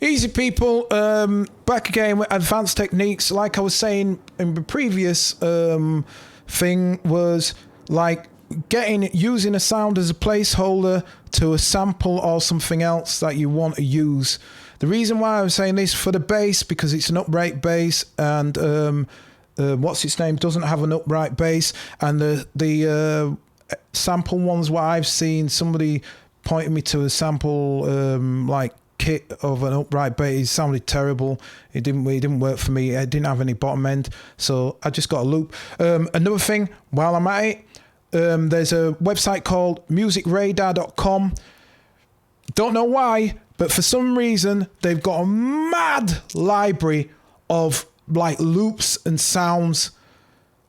Easy people, back again with advanced techniques. Like I was saying in the previous thing was like using a sound as a placeholder to a sample or something else that you want to use. The reason why I was saying this for the bass, because it's an upright bass, and what's its name doesn't have an upright bass, and the sample ones what I've seen, somebody pointed me to a sample like kit of an upright bass. It sounded terrible. It didn't work for me. It didn't have any bottom end, so I just got a loop. Another thing, while I'm at it, there's a website called musicradar.com. Don't know why, but for some reason they've got a mad library of like loops and sounds.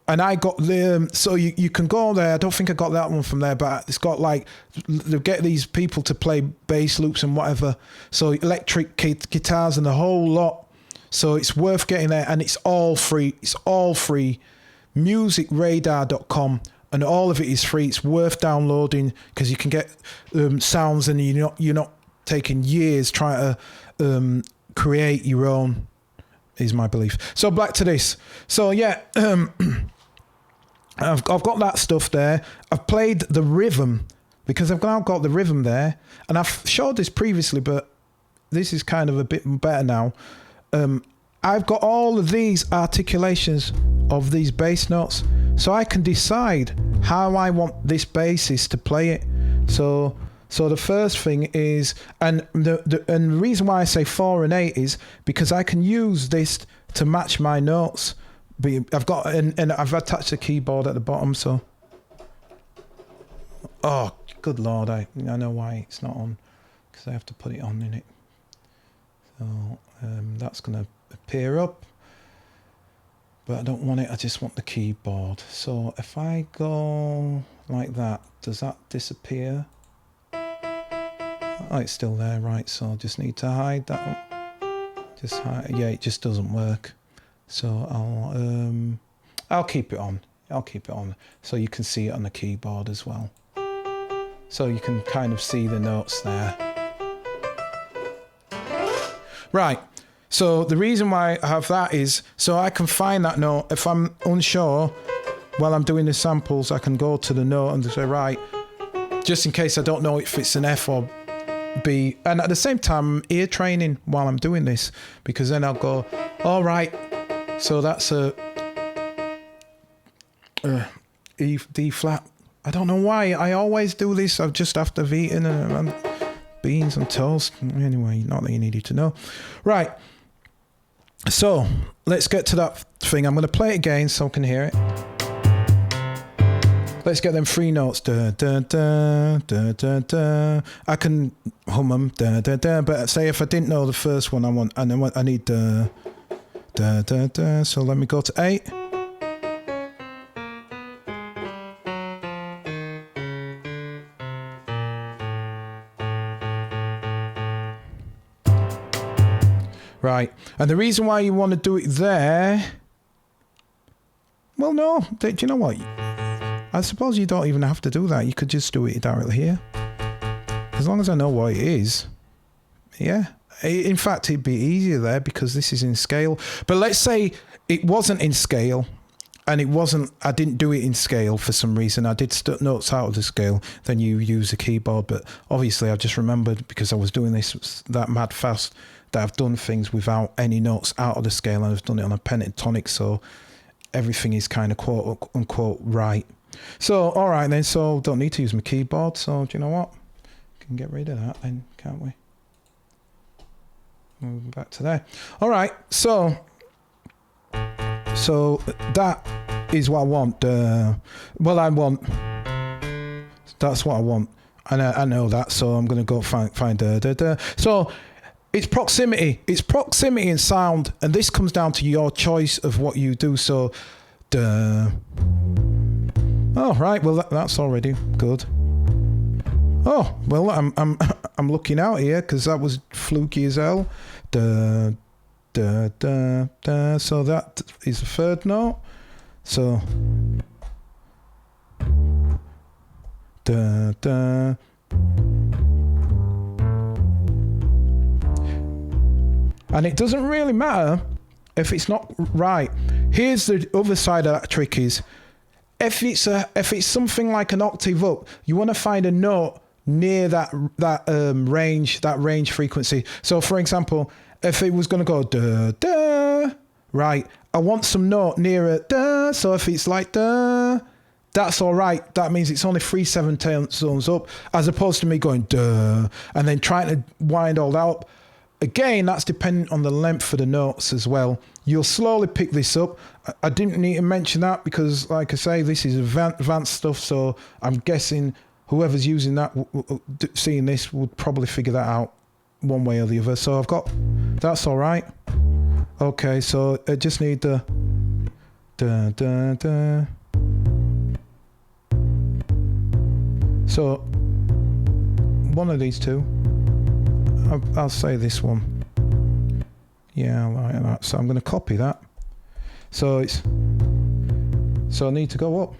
And I got the, so you can go there. I don't think I got that one from there, but it's got like, they get these people to play bass loops and whatever. So electric guitars and the whole lot. So it's worth getting there, and it's all free. It's all free. Musicradar.com, and all of it is free. It's worth downloading because you can get sounds, and you're not taking years trying to create your own, is my belief. So back to this. So yeah, I've got that stuff there. I've played the rhythm because I've now got the rhythm there, and I've showed this previously, but this is kind of a bit better now. I've got all of these articulations of these bass notes, so I can decide how I want this bassist to play it. So the first thing is, and the reason why I say 4 and 8 is because I can use this to match my notes. I've got and I've attached a keyboard at the bottom, so. Oh, good Lord! I know why it's not on, because I have to put it on in it. So that's gonna appear up, but I don't want it. I just want the keyboard. So if I go like that, does that disappear? Oh, it's still there, right? So I just need to hide that one. Just hide. Yeah, it just doesn't work. So I'll keep it on. I'll keep it on so you can see it on the keyboard as well. So you can kind of see the notes there. Right. So the reason why I have that is so I can find that note. If I'm unsure while I'm doing the samples, I can go to the note and say, right, just in case I don't know if it's an F or B. And at the same time, I'm ear training while I'm doing this, because then I'll go, all right, so that's a D flat. I don't know why. I always do this. I've just after eating beans and toast. Anyway, not that you needed to know. Right. So let's get to that thing. I'm going to play it again so I can hear it. Let's get them 3 notes. Da, da, da, da, da, da. I can hum them. Da, da, da. But say if I didn't know the first one, I need da, da, da, da. So let me go to 8. Right, and the reason why you want to do it there, well, no, do you know what? I suppose you don't even have to do that. You could just do it directly here. As long as I know what it is, yeah. In fact, it'd be easier there because this is in scale. But let's say it wasn't in scale, and I didn't do it in scale for some reason. I did notes out of the scale, then you use a keyboard. But obviously I just remembered, because I was doing this that mad fast, that I've done things without any notes out of the scale, and I've done it on a pentatonic, so everything is kind of quote unquote right. So all right then, so don't need to use my keyboard. So do you know what? We can get rid of that then, can't we? Moving back to there. All right, so that is what I want. That's what I want, and I know that. So I'm gonna go find So it's proximity. It's proximity and sound, and this comes down to your choice of what you do. So, oh right, well that's already good. Oh well, I'm looking out here because that was fluky as hell. So that is the 3rd note. So And it doesn't really matter if it's not right. Here's the other side of that trick is, if it's something like an octave up, you want to find a note near that range frequency. So for example, if it was going to go da da, right, I want some note nearer da. So if it's like da, that's all right. That means it's only 3/7 tones up, as opposed to me going da and then trying to wind all that up. Again, that's dependent on the length of the notes as well. You'll slowly pick this up. I didn't need to mention that because, like I say, this is advanced stuff. So I'm guessing whoever's using that, seeing this, would probably figure that out one way or the other. So I've got, that's all right. Okay, so I just need the da da da. So one of these two. I'll say this one. Yeah, I like that. So I'm going to copy that. So I need to go up.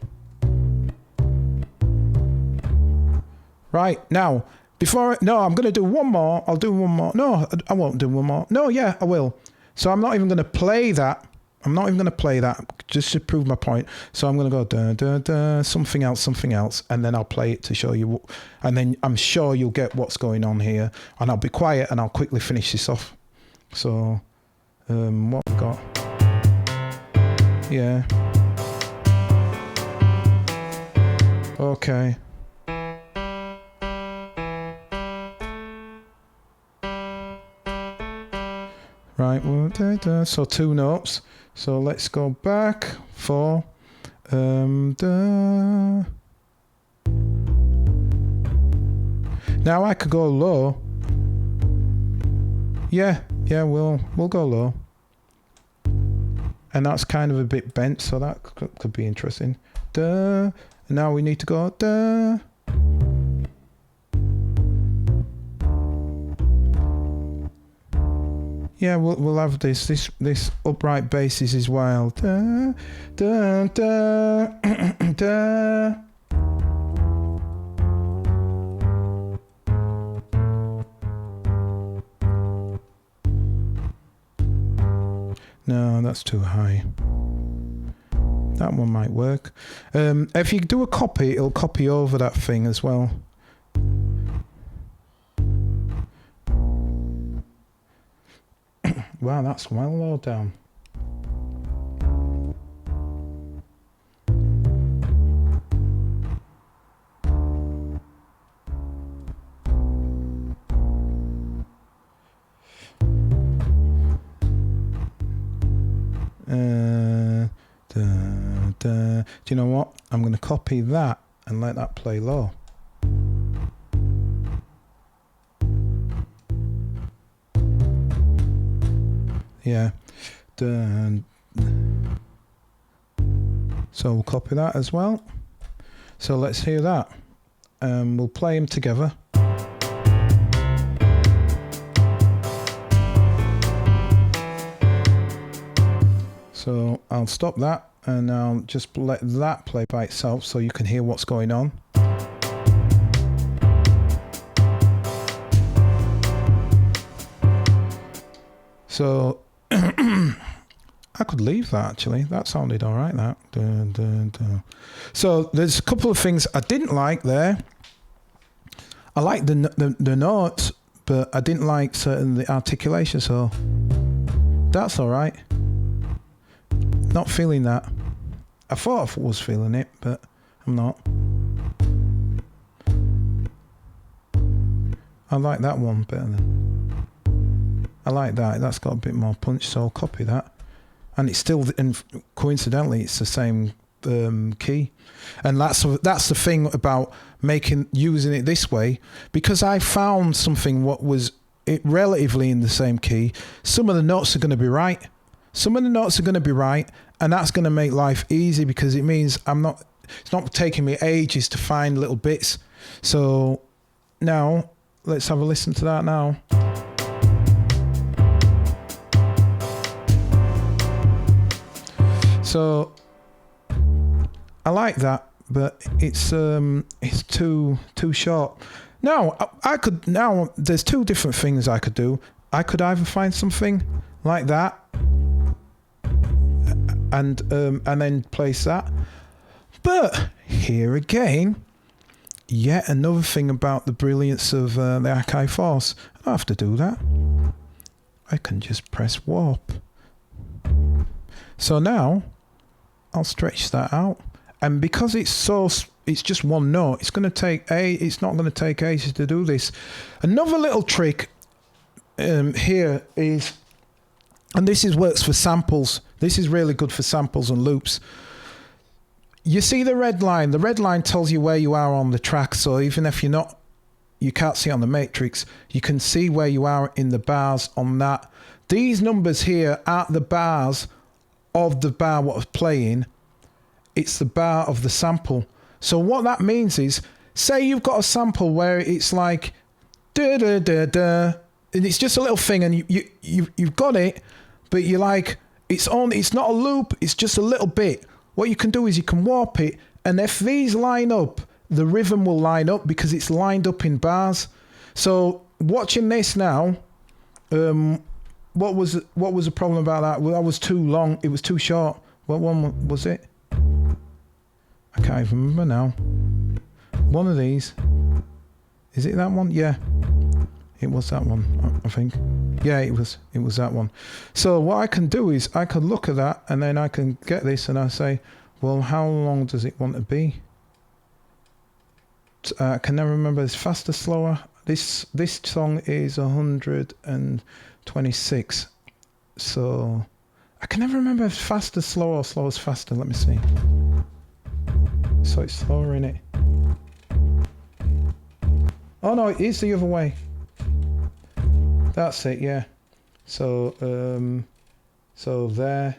Right, now, I'm going to do one more. I'll do one more. No, I won't do one more. No, yeah, I will. So I'm not even going to play that. I'm not even going to play that just to prove my point. So I'm going to go da da da, something else, and then I'll play it to show you. And then I'm sure you'll get what's going on here. And I'll be quiet and I'll quickly finish this off. So, what we got? Yeah. Okay. Right. Well, so 2 notes. So let's go back for da. Now I could go low. Yeah, we'll go low. And that's kind of a bit bent, so that could be interesting. Da. Now we need to go da. Yeah, we'll have this upright basses as well. Da, da, da, da. No, that's too high. That one might work. If you do a copy, it'll copy over that thing as well. Wow, that's well low down. Do you know what? I'm going to copy that and let that play low. Yeah. So we'll copy that as well. So let's hear that. We'll play them together. So I'll stop that and I'll just let that play by itself so you can hear what's going on. So I could leave that actually. That sounded all right, that. Dun, dun, dun. So there's a couple of things I didn't like there. I liked the notes, but I didn't like the articulation, so that's all right. Not feeling that. I thought I was feeling it, but I'm not. I like that one better than... I like that. That's got a bit more punch, so I'll copy that. And it's still, and coincidentally, it's the same key. And that's the thing about using it this way, because I found something what was relatively in the same key. Some of the notes are going to be right. Some of the notes are going to be right, and that's going to make life easy because it means it's not taking me ages to find little bits. So now let's have a listen to that now. So I like that, but it's too short. Now there's 2 different things I could do. I could either find something like that and then place that. But here again, yet another thing about the brilliance of the Akai Force. I don't have to do that. I can just press warp. So now I'll stretch that out, and because it's just one note, it's not going to take ages to do this. Another little trick here is, and works for samples. This is really good for samples and loops. You see the red line? The red line tells you where you are on the track. So even if you can't see on the matrix, you can see where you are in the bars on that. These numbers here aren't the bars of the bar what was playing. It's the bar of the sample. So what that means is, say you've got a sample where it's like da da da da, and it's just a little thing, and you've got it, but you're like, it's not a loop, it's just a little bit. What you can do is you can warp it, and if these line up, the rhythm will line up because it's lined up in bars. So watching this now, what was the problem about that? Well, that was too long. It was too short. What one was it? I can't even remember now. One of these. Is it that one? Yeah. It was that one, I think. Yeah, it was that one. So what I can do is I can look at that, and then I can get this, and I say, well, how long does it want to be? I can never remember. It's faster, slower. This song is 126. So I can never remember if faster, slower, or slower is faster. Let me see. So it's slower, in it. Oh no, it is the other way. That's it, yeah. So there,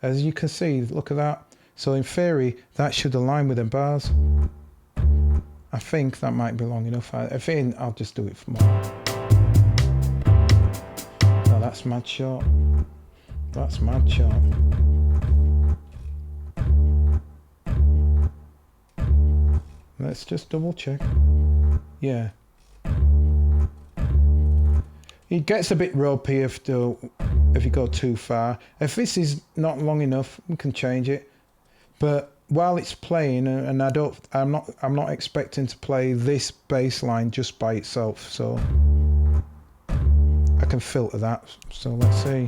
as you can see, look at that. So in theory, that should align with the bars. I think that might be long enough. If it ain't, I'll just do it for more. No, that's mad short. That's mad short. Let's just double check. Yeah. It gets a bit ropey if you go too far. If this is not long enough, we can change it. But while it's playing, and I'm not expecting to play this bass line just by itself, so I can filter that. So let's see.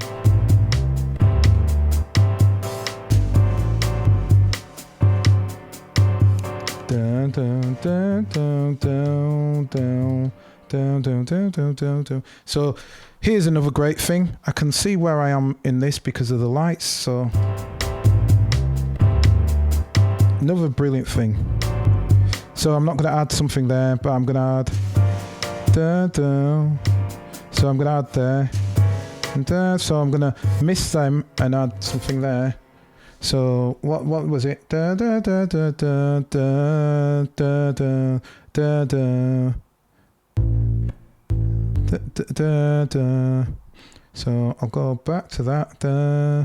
Down, down, down, down, down, down. Down, down, down, down, down, down. So here's another great thing. I can see where I am in this because of the lights. So another brilliant thing. So I'm not going to add something there, but I'm going to add da, da. So I'm going to add there and there. So I'm going to miss them and add something there. So what was it? Da da da da da da da da da da. Da, da, da, da. So I'll go back to that. Da.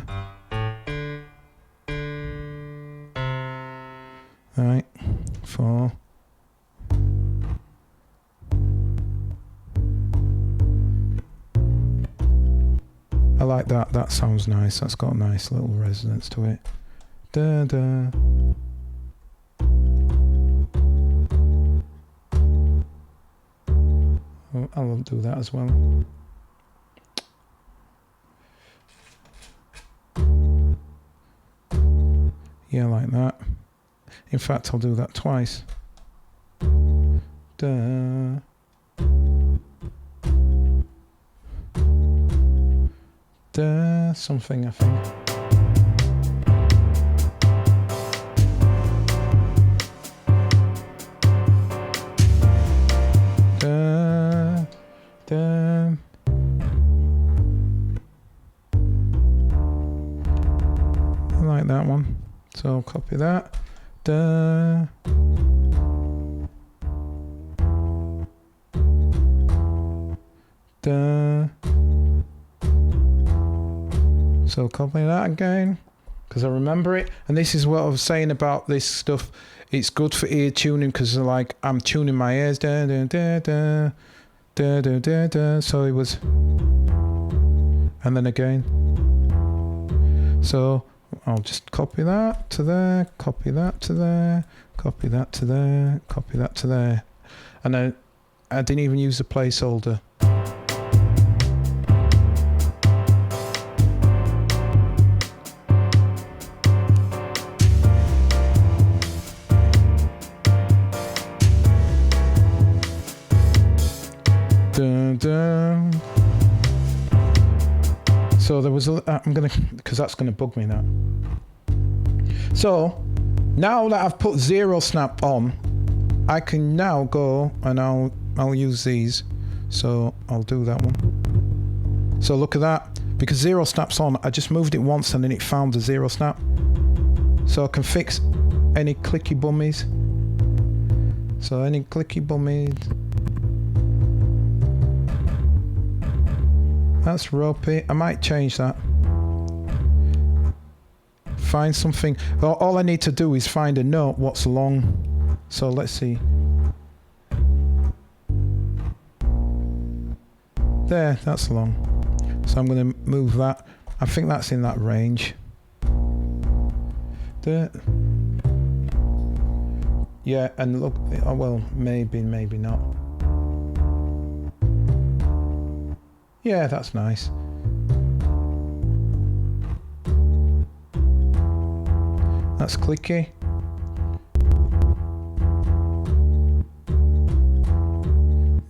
Right, 4. I like that. That sounds nice. That's got a nice little resonance to it. Da, da. I'll do that as well. Yeah, like that. In fact, I'll do that twice. Da. Da, something, I think. I like that one, so I'll copy that. Da. Da. So copy that again, because I remember it. And this is what I was saying about this stuff. It's good for ear tuning, because like I'm tuning my ears. Da, da, da, da, da, da, da, da. So it was. and then again. So I'll just copy that to there, copy that to there, copy that to there, copy that to there. And then I didn't even use the placeholder. Dun, dun. So there was I'm gonna, because that's gonna bug me now. So now that I've put zero snap on, I can now go and I'll use these. So I'll do that one. So look at that, because zero snap's on, I just moved it once and then it found the zero snap. So I can fix any clicky bummies. So any clicky bummies. That's ropey. I might change that. Find something. All I need to do is find a note what's long. So let's see. There, that's long. So I'm going to move that. I think that's in that range. There. Yeah, and look, oh well, maybe not. Yeah, that's nice. That's clicky.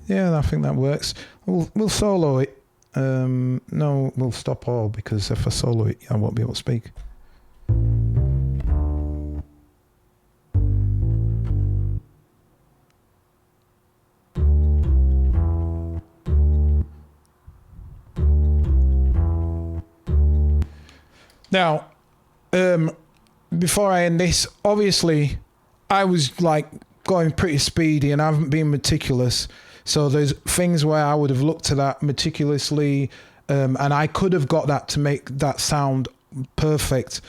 Yeah, I think that works. We'll solo it. No, we'll stop all, because if I solo it, I won't be able to speak. Now, before I end this, obviously, I was like going pretty speedy and I haven't been meticulous. So there's things where I would have looked at that meticulously, and I could have got that to make that sound perfect,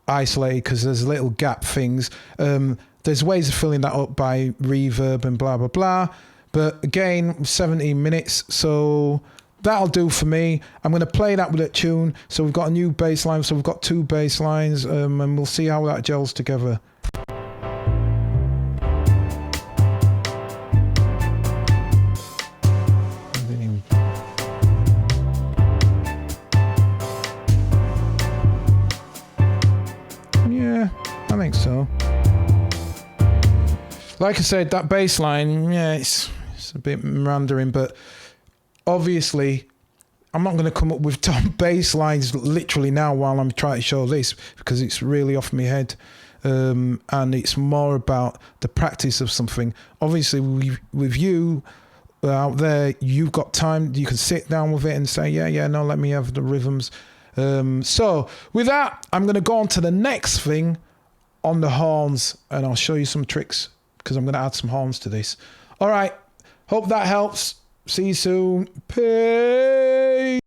isolated, because there's little gap things. There's ways of filling that up by reverb and blah, blah, blah. But again, 17 minutes, so that'll do for me. I'm going to play that with a tune. So we've got a new bass line. So we've got two bass lines, and we'll see how that gels together. Yeah, I think so. Like I said, that bass line, yeah, it's a bit meandering, but obviously, I'm not going to come up with top bass lines literally now while I'm trying to show this, because it's really off my head, and it's more about the practice of something. Obviously, with you out there, you've got time. You can sit down with it and say, yeah, no, let me have the rhythms. So with that, I'm going to go on to the next thing on the horns, and I'll show you some tricks, because I'm going to add some horns to this. All right, hope that helps. See you soon. Peace.